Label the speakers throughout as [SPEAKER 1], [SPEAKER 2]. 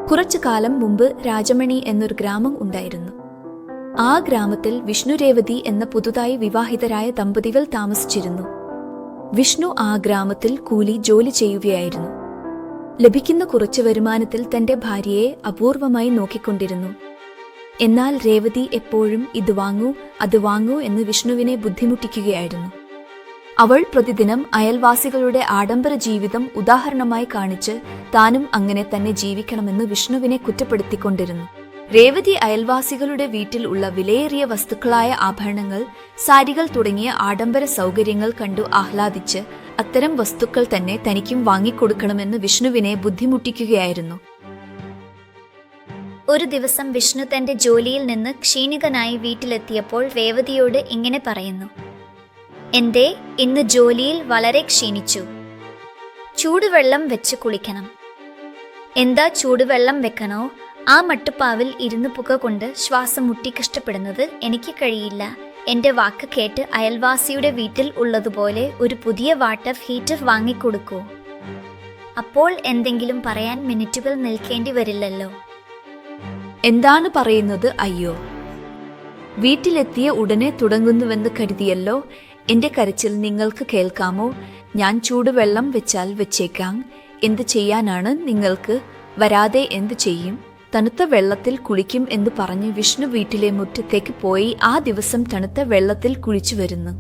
[SPEAKER 1] കുറച്ചു കാലം മുമ്പ് രാജമണി എന്നൊരു ഗ്രാമം ഉണ്ടായിരുന്നു. ആ ഗ്രാമത്തിൽ വിഷ്ണു രേവതി എന്ന പുതുതായി വിവാഹിതരായ ദമ്പതികൾ താമസിച്ചിരുന്നു. വിഷ്ണു ആ ഗ്രാമത്തിൽ കൂലി ജോലി ചെയ്യുകയായിരുന്നു. ലഭിക്കുന്ന കുറച്ച് വരുമാനത്തിൽ തന്റെ ഭാര്യയെ അപൂർവമായി നോക്കിക്കൊണ്ടിരുന്നു. എന്നാൽ രേവതി എപ്പോഴും ഇത് വാങ്ങൂ അത് വാങ്ങൂ എന്ന് വിഷ്ണുവിനെ ബുദ്ധിമുട്ടിക്കുകയായിരുന്നു. അവൾ പ്രതിദിനം അയൽവാസികളുടെ ആഡംബര ജീവിതം ഉദാഹരണമായി കാണിച്ച് താനും അങ്ങനെ തന്നെ ജീവിക്കണമെന്ന് വിഷ്ണുവിനെ കുറ്റപ്പെടുത്തിക്കൊണ്ടിരുന്നു. രേവതി അയൽവാസികളുടെ വീട്ടിൽ ഉള്ള വിലയേറിയ വസ്തുക്കളായ ആഭരണങ്ങൾ, സാരികൾ തുടങ്ങിയ ആഡംബര സൗകര്യങ്ങൾ കണ്ടു ആഹ്ലാദിച്ച് അത്തരം വസ്തുക്കൾ തന്നെ തനിക്കും വാങ്ങിക്കൊടുക്കണമെന്ന് വിഷ്ണുവിനെ ബുദ്ധിമുട്ടിക്കുകയായിരുന്നു.
[SPEAKER 2] ഒരു ദിവസം വിഷ്ണു തന്റെ ജോലിയിൽ നിന്ന് ക്ഷീണിതനായി വീട്ടിലെത്തിയപ്പോൾ രേവതിയോട് ഇങ്ങനെ പറയുന്നു: എന്തേ ഇന്ന് ജോലിയിൽ വളരെ ക്ഷീണിച്ചു, ചൂടുവെള്ളം വെച്ച് കുളിക്കണം. എന്താ ചൂടുവെള്ളം വെക്കണോ? ആ മട്ടുപ്പാവിൽ ഇരുന്ന് പുക കൊണ്ട് ശ്വാസം മുട്ടി കഷ്ടപ്പെടുന്നത് എനിക്ക് കഴിയില്ല. എന്റെ വാക്ക് കേട്ട് അയൽവാസിയുടെ വീട്ടിൽ ഉള്ളതുപോലെ ഒരു പുതിയ വാട്ടർ ഹീറ്റർ വാങ്ങിക്കൊടുക്കൂ. അപ്പോൾ എന്തെങ്കിലും പറയാൻ മിനിറ്റുകൾ നിൽക്കേണ്ടി വരില്ലല്ലോ.
[SPEAKER 1] എന്താണ് പറയുന്നത്? അയ്യോ, വീട്ടിലെത്തിയ ഉടനെ തുടങ്ങുന്നുവെന്ന് കരുതിയല്ലോ. എന്റെ കരച്ചിൽ നിങ്ങൾക്ക് കേൾക്കാമോ? ഞാൻ ചൂടുവെള്ളം വെച്ചാൽ വെച്ചേക്കാം. എന്ത് ചെയ്യാനാണ് നിങ്ങൾക്ക്? വരാതെ എന്തു ചെയ്യും? തണുത്ത വെള്ളത്തിൽ കുളിക്കും എന്ന് പറഞ്ഞ് വിഷ്ണു വീട്ടിലെ മുറ്റത്തേക്ക് പോയി ആ ദിവസം തണുത്ത വെള്ളത്തിൽ കുളിച്ചു വരുന്നു.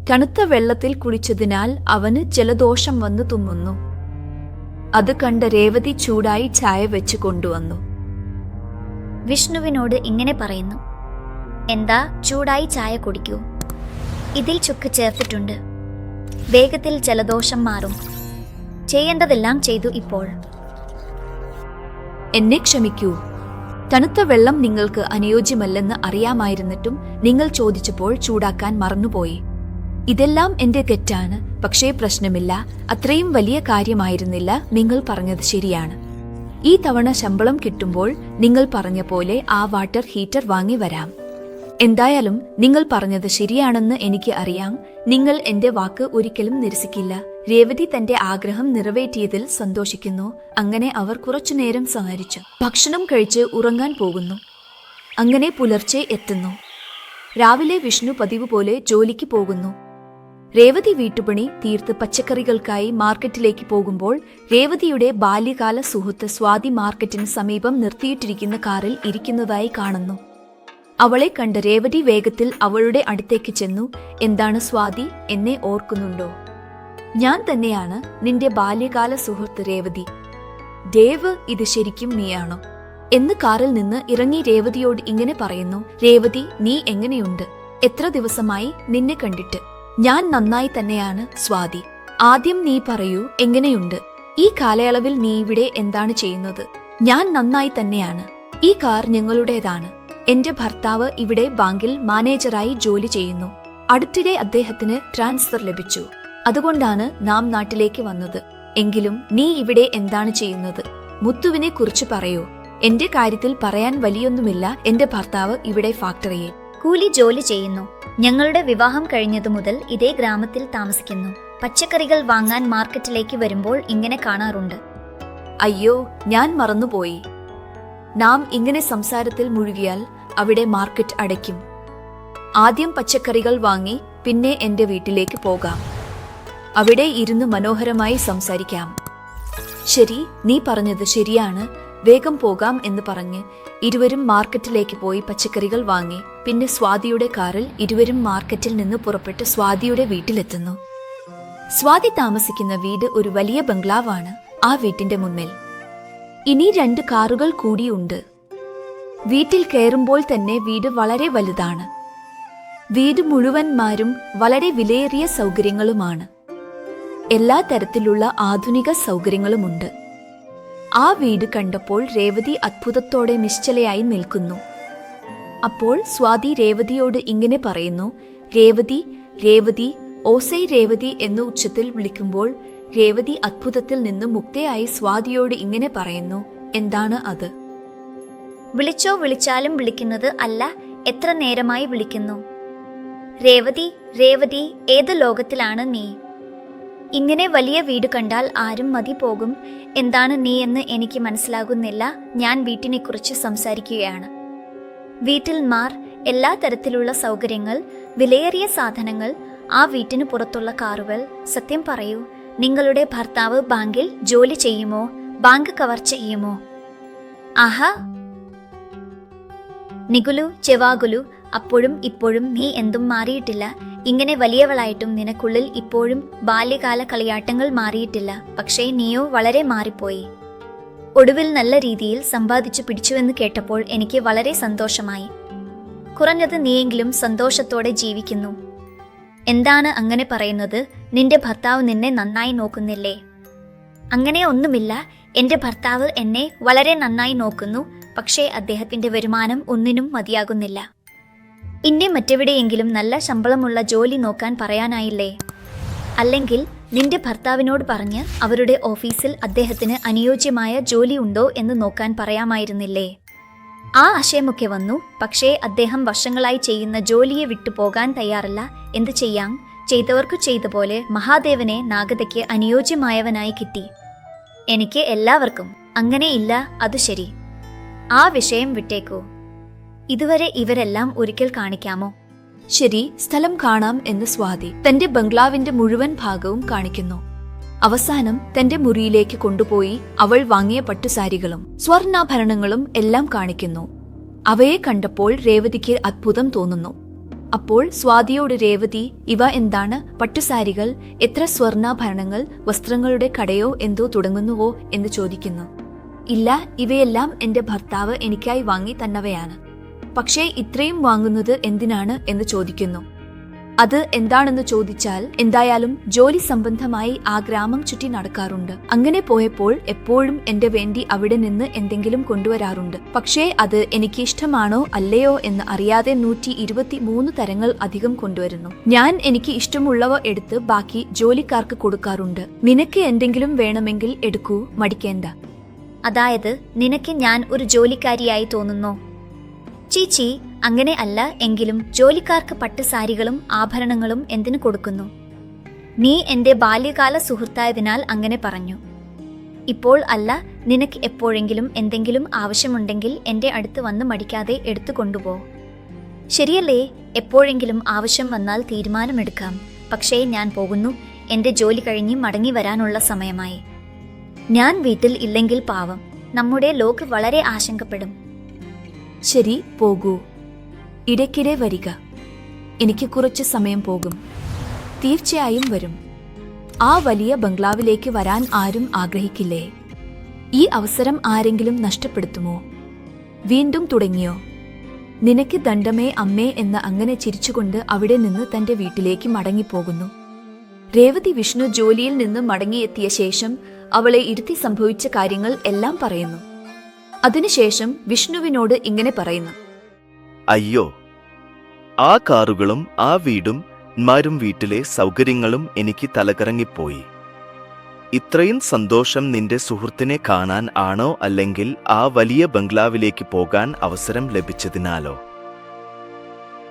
[SPEAKER 1] തണുത്ത വെള്ളത്തിൽ കുളിച്ചതിനാൽ അവന് ജലദോഷം വന്നു തുമ്മുന്നു. അത് കണ്ട രേവതി ചൂടായി ചായ വെച്ച് കൊണ്ടുവന്നു.
[SPEAKER 2] വിഷ്ണുവിനോട് ഇങ്ങനെ പറയുന്നു: എന്താ ചൂടായി ചായ കുടിക്കൂ, ഇതിൽ ചുക്ക് ചേർത്തിട്ടുണ്ട്. വേഗത്തിൽ ജലദോഷം മാറും. ചെയ്യേണ്ടതെല്ലാം ചെയ്തു ഇപ്പോൾ.
[SPEAKER 1] എന്നെ ക്ഷമിക്കൂ. തണുത്ത വെള്ളം നിങ്ങൾക്ക് അനുയോജ്യമല്ലെന്ന് അറിയാമായിരുന്നിട്ടും നിങ്ങൾ ചോദിച്ചപ്പോൾ ചൂടാക്കാൻ മറന്നുപോയി. ഇതെല്ലാം എന്റെ തെറ്റാണ്. പക്ഷേ പ്രശ്നമില്ല, അത്രയും വലിയ കാര്യമായിരുന്നില്ല. നിങ്ങൾ പറഞ്ഞത് ശരിയാണ്. ഈ തവണ ശമ്പളം കിട്ടുമ്പോൾ നിങ്ങൾ പറഞ്ഞ പോലെ ആ വാട്ടർ ഹീറ്റർ വാങ്ങി വരാം. എന്തായാലും നിങ്ങൾ പറഞ്ഞത് ശരിയാണെന്ന് എനിക്ക് അറിയാം. നിങ്ങൾ എന്റെ വാക്ക് ഒരിക്കലും നിരസിക്കില്ല. രേവതി തന്റെ ആഗ്രഹം നിറവേറ്റിയതിൽ സന്തോഷിക്കുന്നു. അങ്ങനെ അവർ കുറച്ചുനേരം സംസാരിച്ചു. ഭക്ഷണം കഴിച്ച് ഉറങ്ങാൻ പോകുന്നു. അങ്ങനെ പുലർച്ചെ എത്തുന്നു. രാവിലെ വിഷ്ണു പതിവ് പോലെ ജോലിക്ക് പോകുന്നു. രേവതി വീട്ടുപണി തീർത്ത് പച്ചക്കറികൾക്കായി മാർക്കറ്റിലേക്ക് പോകുമ്പോൾ രേവതിയുടെ ബാല്യകാല സുഹൃത്ത് സ്വാതി മാർക്കറ്റിന് സമീപം നിർത്തിയിട്ടിരിക്കുന്ന കാറിൽ ഇരിക്കുന്നതായി കാണുന്നു. അവളെ കണ്ട രേവതി വേഗത്തിൽ അവളുടെ അടുത്തേക്ക് ചെന്നു. എന്താണ് സ്വാതി, എന്നെ ഓർക്കുന്നുണ്ടോ? ഞാൻ തന്നെയാണ്, നിന്റെ ബാല്യകാല സുഹൃത്ത് രേവതി. ദേവ്, ഇത് ശരിക്കും നീയാണോ എന്ന് കാറിൽ നിന്ന് ഇറങ്ങി രേവതിയോട് ഇങ്ങനെ പറയുന്നു. രേവതി, നീ എങ്ങനെയുണ്ട്? എത്ര ദിവസമായി നിന്നെ കണ്ടിട്ട്? ഞാൻ നന്നായി തന്നെയാണ് സ്വാതി. ആദ്യം നീ പറയൂ, എങ്ങനെയുണ്ട്? ഈ കാലയളവിൽ നീ ഇവിടെ എന്താണ് ചെയ്യുന്നത്? ഞാൻ നന്നായി തന്നെയാണ്. ഈ കാർ ഞങ്ങളുടേതാണ്. എന്റെ ഭർത്താവ് ഇവിടെ ബാങ്കിൽ മാനേജറായി ജോലി ചെയ്യുന്നു. അടുത്തിടെ അദ്ദേഹത്തിന് ട്രാൻസ്ഫർ ലഭിച്ചു. അതുകൊണ്ടാണ് നാം നാട്ടിലേക്ക് വന്നത്. എങ്കിലും നീ ഇവിടെ എന്താണ് ചെയ്യുന്നത്? മുത്തുവിനെ കുറിച്ച് പറയൂ. എന്റെ കാര്യത്തിൽ പറയാൻ വലിയൊന്നുമില്ല. എന്റെ ഭർത്താവ് ഇവിടെ ഫാക്ടറിയിൽ
[SPEAKER 2] കൂലി ജോലി ചെയ്യുന്നു. ഞങ്ങളുടെ വിവാഹം കഴിഞ്ഞതു മുതൽ ഇതേ ഗ്രാമത്തിൽ താമസിക്കുന്നു. പച്ചക്കറികൾ വാങ്ങാൻ മാർക്കറ്റിലേക്ക് വരുമ്പോൾ ഇങ്ങനെ കാണാറുണ്ട്.
[SPEAKER 1] അയ്യോ, ഞാൻ മറന്നുപോയി. നാം ഇങ്ങനെ സംസാരത്തിൽ മുഴുകിയാൽ അവിടെ മാർക്കറ്റ് അടയ്ക്കും. ആദ്യം പച്ചക്കറികൾ വാങ്ങി പിന്നെ എന്റെ വീട്ടിലേക്ക് പോകാം. അവിടെ ഇരുന്ന് മനോഹരമായി സംസാരിക്കാം. ശരി, നീ പറഞ്ഞത് ശരിയാണ്. വേഗം പോകാം എന്ന് പറഞ്ഞ് ഇരുവരും മാർക്കറ്റിലേക്ക് പോയി പച്ചക്കറികൾ വാങ്ങി പിന്നെ സ്വാതിയുടെ കാറിൽ ഇരുവരും മാർക്കറ്റിൽ നിന്ന് പുറപ്പെട്ട് സ്വാതിയുടെ വീട്ടിലെത്തുന്നു. സ്വാതി താമസിക്കുന്ന വീട് ഒരു വലിയ ബംഗ്ലാവാണ്. ആ വീട്ടിന്റെ മുന്നിൽ ഇനി 2 കാറുകൾ കൂടിയുണ്ട്. വീട്ടിൽ കയറുമ്പോൾ തന്നെ വീട് വളരെ വലുതാണ്. വീട് മുഴുവന്മാരും വളരെ വിലയേറിയ സൗകര്യങ്ങളുമാണ്. എല്ലാ തരത്തിലുള്ള ആധുനിക സൗകര്യങ്ങളുമുണ്ട്. ആ വീട് കണ്ടപ്പോൾ രേവതി അത്ഭുതത്തോടെ നിശ്ചലയായി നിൽക്കുന്നു. അപ്പോൾ സ്വാതി രേവതിയോട് ഇങ്ങനെ പറയുന്നു. രേവതി, രേവതി, ഓസൈ രേവതി എന്ന് ഉച്ചത്തിൽ വിളിക്കുമ്പോൾ രേവതി അത്ഭുതത്തിൽ നിന്ന് മുക്തയായി സ്വാതിയോട് ഇങ്ങനെ പറയുന്നു. എന്താണ് അത്?
[SPEAKER 2] വിളിച്ചോ വിളിച്ചാലും വിളിക്കുന്നത് അല്ല. എത്ര നേരമായി വിളിക്കുന്നു? രേവതി, രേവതി, ഏത് ലോകത്തിലാണ് നീ? ഇങ്ങനെ വലിയ വീട് കണ്ടാൽ ആരും മതി പോകും. എന്താണ് നീ എന്ന് എനിക്ക് മനസ്സിലാകുന്നില്ല. ഞാൻ വീട്ടിനെക്കുറിച്ച് സംസാരിക്കുകയാണ്. വീട്ടിൽ എല്ലാ തരത്തിലുള്ള സൗകര്യങ്ങൾ, വിലയേറിയ സാധനങ്ങൾ, ആ വീട്ടിന് പുറത്തുള്ള കാറുകൾ. സത്യം പറയൂ, നിങ്ങളുടെ ഭർത്താവ് ബാങ്കിൽ ജോലി ചെയ്യുമോ? ബാങ്ക് കവർ ചെയ്യുമോ? ആഹാ നികുലു, ചെവാകുലു, അപ്പോഴും ഇപ്പോഴും നീ എന്തും മാറിയിട്ടില്ല. ഇങ്ങനെ വലിയവളായിട്ടും നിനക്കുള്ളിൽ ഇപ്പോഴും ബാല്യകാല കളിയാട്ടങ്ങൾ മാറിയിട്ടില്ല. പക്ഷേ നീയോ വളരെ മാറിപ്പോയി. ഒടുവിൽ നല്ല രീതിയിൽ സമ്പാദിച്ചു പിടിച്ചുവെന്ന് കേട്ടപ്പോൾ എനിക്ക് വളരെ സന്തോഷമായി. കുറഞ്ഞത് നീയെങ്കിലും സന്തോഷത്തോടെ ജീവിക്കുന്നു. എന്താണ് അങ്ങനെ പറയുന്നത്? നിന്റെ ഭർത്താവ് നിന്നെ നന്നായി നോക്കുന്നില്ലേ? അങ്ങനെ ഒന്നുമില്ല. എന്റെ ഭർത്താവ് എന്നെ വളരെ നന്നായി നോക്കുന്നു. പക്ഷേ അദ്ദേഹത്തിന്റെ വരുമാനം ഒന്നിനും മതിയാകുന്നില്ല. ഇന്നെ മറ്റെവിടെയെങ്കിലും നല്ല ശമ്പളമുള്ള ജോലി നോക്കാൻ പറയാനായില്ലേ? അല്ലെങ്കിൽ നിന്റെ ഭർത്താവിനോട് പറഞ്ഞ് അവരുടെ ഓഫീസിൽ അദ്ദേഹത്തിന് അനുയോജ്യമായ ജോലി ഉണ്ടോ എന്ന് നോക്കാൻ പറയാമായിരുന്നില്ലേ? ആ ആശയമൊക്കെ വന്നു. പക്ഷേ അദ്ദേഹം വർഷങ്ങളായി ചെയ്യുന്ന ജോലിയെ വിട്ടുപോകാൻ തയ്യാറല്ല. എന്ത് ചെയ്യാം? ചെയ്തവർക്കു ചെയ്ത പോലെ മഹാദേവനെ നാഗതയ്ക്ക് അനുയോജ്യമായവനായി കിട്ടി. എനിക്ക് എല്ലാവർക്കും അങ്ങനെയില്ല. അത് ശരി, ആ വിഷയം വിട്ടേക്കൂ. ഇതുവരെ ഇവരെല്ലാം ഒരിക്കൽ കാണിക്കാമോ?
[SPEAKER 1] ശരി, സ്ഥലം കാണാം എന്ന് സ്വാതി തന്റെ ബംഗ്ലാവിന്റെ മുഴുവൻ ഭാഗവും കാണിക്കുന്നു. അവസാനം തന്റെ മുറിയിലേക്ക് കൊണ്ടുപോയി അവൾ വാങ്ങിയ പട്ടുസാരികളും സ്വർണ്ണാഭരണങ്ങളും എല്ലാം കാണിക്കുന്നു. അവയെ കണ്ടപ്പോൾ രേവതിക്ക് അത്ഭുതം തോന്നുന്നു. അപ്പോൾ സ്വാതിയോട് രേവതി, ഇവ എന്താണ്? പട്ടുസാരികൾ, എത്ര സ്വർണ്ണാഭരണങ്ങൾ, വസ്ത്രങ്ങളുടെ കടയോ എന്തോ തുടങ്ങുന്നുവോ എന്ന് ചോദിക്കുന്നു. ഇല്ല, ഇവയെല്ലാം എന്റെ ഭർത്താവ് എനിക്കായി വാങ്ങി തന്നവയാണ്. പക്ഷേ ഇത്രയും വാങ്ങുന്നത് എന്തിനാണ് എന്ന് ചോദിക്കുന്നു. അത് എന്താണെന്ന് ചോദിച്ചാൽ, എന്തായാലും ജോലി സംബന്ധമായി ആ ഗ്രാമം ചുറ്റി നടക്കാറുണ്ട്. അങ്ങനെ പോയപ്പോൾ എപ്പോഴും എന്റെ വേണ്ടി അവിടെ നിന്ന് എന്തെങ്കിലും കൊണ്ടുവരാറുണ്ട്. പക്ഷേ അത് എനിക്ക് ഇഷ്ടമാണോ അല്ലയോ എന്ന് അറിയാതെ 123 തരങ്ങൾ അധികം കൊണ്ടുവരുന്നു. ഞാൻ എനിക്ക് ഇഷ്ടമുള്ളവ എടുത്ത് ബാക്കി ജോലിക്കാർക്ക് കൊടുക്കാറുണ്ട്. നിനക്ക് എന്തെങ്കിലും വേണമെങ്കിൽ എടുക്കൂ, മടിക്കേണ്ട.
[SPEAKER 2] അതായത് നിനക്ക് ഞാൻ ഒരു ജോലിക്കാരിയായി തോന്നുന്നോ? ചീച്ചി, അങ്ങനെ അല്ല. എങ്കിലും ജോലിക്കാർക്ക് പട്ടുസാരികളും ആഭരണങ്ങളും എന്തിനു കൊടുക്കുന്നു? നീ എന്റെ ബാല്യകാല സുഹൃത്തായതിനാൽ അങ്ങനെ പറഞ്ഞു. ഇപ്പോൾ അല്ല. നിനക്ക് എപ്പോഴെങ്കിലും എന്തെങ്കിലും ആവശ്യമുണ്ടെങ്കിൽ എന്റെ അടുത്ത് വന്ന് മടിക്കാതെ എടുത്തു കൊണ്ടുപോ. ശരിയല്ലേ? എപ്പോഴെങ്കിലും ആവശ്യം വന്നാൽ തീരുമാനമെടുക്കാം. പക്ഷേ ഞാൻ പോകുന്നു. എന്റെ ജോലി കഴിഞ്ഞ് മടങ്ങി വരാനുള്ള സമയമായി. ഞാൻ വീട്ടിൽ ഇല്ലെങ്കിൽ പാവം നമ്മുടെ ലോക്ക് വളരെ ആശങ്കപ്പെടും.
[SPEAKER 1] ശരി, പോകൂ. ഇടയ്ക്കിടെ വരിക. എനിക്ക് കുറച്ച് സമയം പോകും. തീർച്ചയായും വരും. ആ വലിയ ബംഗ്ലാവിലേക്ക് വരാൻ ആരും ആഗ്രഹിക്കില്ലേ? ഈ അവസരം ആരെങ്കിലും നഷ്ടപ്പെടുത്തുമോ? വീണ്ടും തുടങ്ങിയോ? നിനക്ക് ദണ്ഡമേ അമ്മേ എന്ന് അങ്ങനെ ചിരിച്ചുകൊണ്ട് അവിടെ നിന്ന് തന്റെ വീട്ടിലേക്ക് മടങ്ങിപ്പോകുന്നു. രേവതി വിഷ്ണു ജോലിയിൽ നിന്ന് മടങ്ങിയെത്തിയ ശേഷം അവളെ ഇരുത്തി സംഭവിച്ച കാര്യങ്ങൾ എല്ലാം പറയുന്നു. അതിനുശേഷം വിഷ്ണുവിനോട് ഇങ്ങനെ പറയുന്നു.
[SPEAKER 3] അയ്യോ, ആ കാറുകളും ആ വീടും മാരും വീട്ടിലെ സൗകര്യങ്ങളും എനിക്ക് തലകറങ്ങിപ്പോയി. ഇത്രയും സന്തോഷം നിന്റെ സുഹൃത്തിനെ കാണാൻ ആണോ, അല്ലെങ്കിൽ ആ വലിയ ബംഗ്ലാവിലേക്ക് പോകാൻ അവസരം ലഭിച്ചതിനാലോ?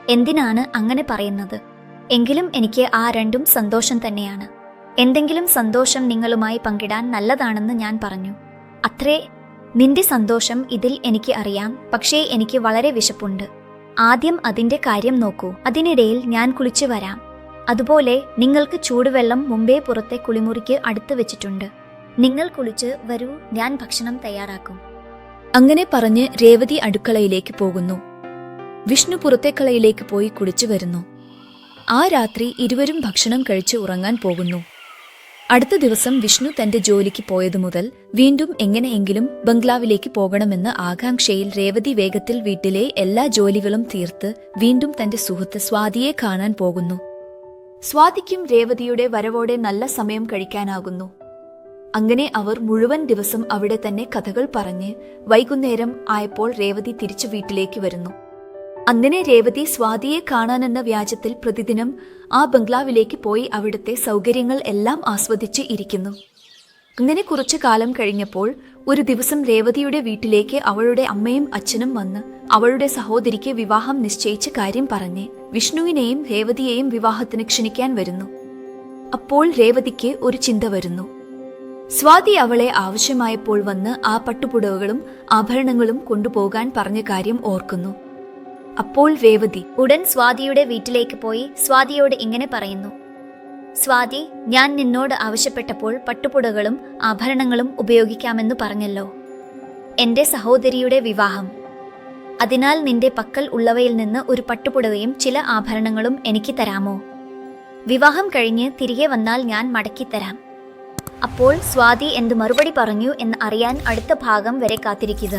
[SPEAKER 2] എന്തിനാണ് അങ്ങനെ പറയുന്നത്? എങ്കിലും എനിക്ക് ആ രണ്ടും സന്തോഷം തന്നെയാണ്. എന്തെങ്കിലും സന്തോഷം നിങ്ങളുമായി പങ്കിടാൻ നല്ലതാണെന്ന് ഞാൻ പറഞ്ഞു. അത്രേ. നിന്റെ സന്തോഷം ഇതിൽ എനിക്ക് അറിയാം. പക്ഷേ എനിക്ക് വളരെ വിശപ്പുണ്ട്. ആദ്യം അതിന്റെ കാര്യം നോക്കൂ. അതിനിടയിൽ ഞാൻ കുളിച്ചു വരാം. അതുപോലെ നിങ്ങൾക്ക് ചൂടുവെള്ളം മുമ്പേ പുറത്തെ കുളിമുറിക്ക് അടുത്ത് വെച്ചിട്ടുണ്ട്. നിങ്ങൾ കുളിച്ച് വരൂ, ഞാൻ ഭക്ഷണം തയ്യാറാക്കും.
[SPEAKER 1] അങ്ങനെ പറഞ്ഞ് രേവതി അടുക്കളയിലേക്ക് പോകുന്നു. വിഷ്ണു പുറത്തെ കളയിലേക്ക് പോയി കുളിച്ചു വരുന്നു. ആ രാത്രി ഇരുവരും ഭക്ഷണം കഴിച്ച് ഉറങ്ങാൻ പോകുന്നു. അടുത്ത ദിവസം വിഷ്ണു തന്റെ ജോലിക്ക് പോയതു മുതൽ വീണ്ടും എങ്ങനെയെങ്കിലും ബംഗ്ലാവിലേക്ക് പോകണമെന്ന ആകാംക്ഷയിൽ രേവതി വേഗത്തിൽ വീട്ടിലെ എല്ലാ ജോലികളും തീർത്ത് വീണ്ടും തന്റെ സുഹൃത്ത് സ്വാതിയെ കാണാൻ പോകുന്നു. സ്വാതിക്കും രേവതിയുടെ വരവോടെ നല്ല സമയം കഴിക്കാനാകുന്നു. അങ്ങനെ അവർ മുഴുവൻ ദിവസം അവിടെ തന്നെ കഥകൾ പറഞ്ഞ് വൈകുന്നേരം ആയപ്പോൾ രേവതി തിരിച്ചു വീട്ടിലേക്ക് വരുന്നു. അങ്ങനെ രേവതി സ്വാതിയെ കാണാനെന്ന വ്യാജത്തിൽ പ്രതിദിനം ആ ബംഗ്ലാവിലേക്ക് പോയി അവിടുത്തെ സൗകര്യങ്ങൾ എല്ലാം ആസ്വദിച്ച് ഇരിക്കുന്നു. അങ്ങനെ കുറച്ചു കാലം കഴിഞ്ഞപ്പോൾ ഒരു ദിവസം രേവതിയുടെ വീട്ടിലേക്ക് അവളുടെ അമ്മയും അച്ഛനും വന്ന് അവളുടെ സഹോദരിക്ക് വിവാഹം നിശ്ചയിച്ച കാര്യം പറഞ്ഞ് വിഷ്ണുവിനെയും രേവതിയെയും വിവാഹത്തിന് ക്ഷണിക്കാൻ വരുന്നു. അപ്പോൾ രേവതിക്ക് ഒരു ചിന്ത വരുന്നു. സ്വാതി അവളെ ആവശ്യമായപ്പോൾ വന്ന് ആ പട്ടുപുടവകളും ആഭരണങ്ങളും കൊണ്ടുപോകാൻ പറഞ്ഞ കാര്യം ഓർക്കുന്നു. അപ്പോൾ രേവതി
[SPEAKER 2] ഉടൻ സ്വാതിയുടെ വീട്ടിലേക്ക് പോയി സ്വാതിയോട് ഇങ്ങനെ പറയുന്നു: സ്വാതി, ഞാൻ നിന്നോട് ആവശ്യപ്പെട്ടപ്പോൾ പട്ടുപുടകളും ആഭരണങ്ങളും ഉപയോഗിക്കാമെന്ന് പറഞ്ഞല്ലോ. എന്റെ സഹോദരിയുടെ വിവാഹം. അതിനാൽ നിന്റെ പക്കൽ ഉള്ളവയിൽ നിന്ന് ഒരു പട്ടുപുടവയും ചില ആഭരണങ്ങളും എനിക്ക് തരാമോ? വിവാഹം കഴിഞ്ഞ് തിരികെ വന്നാൽ ഞാൻ മടക്കിത്തരാം. അപ്പോൾ സ്വാതി എന്ത് മറുപടി പറഞ്ഞു എന്ന് അറിയാൻ അടുത്ത ഭാഗം വരെ കാത്തിരിക്കുക.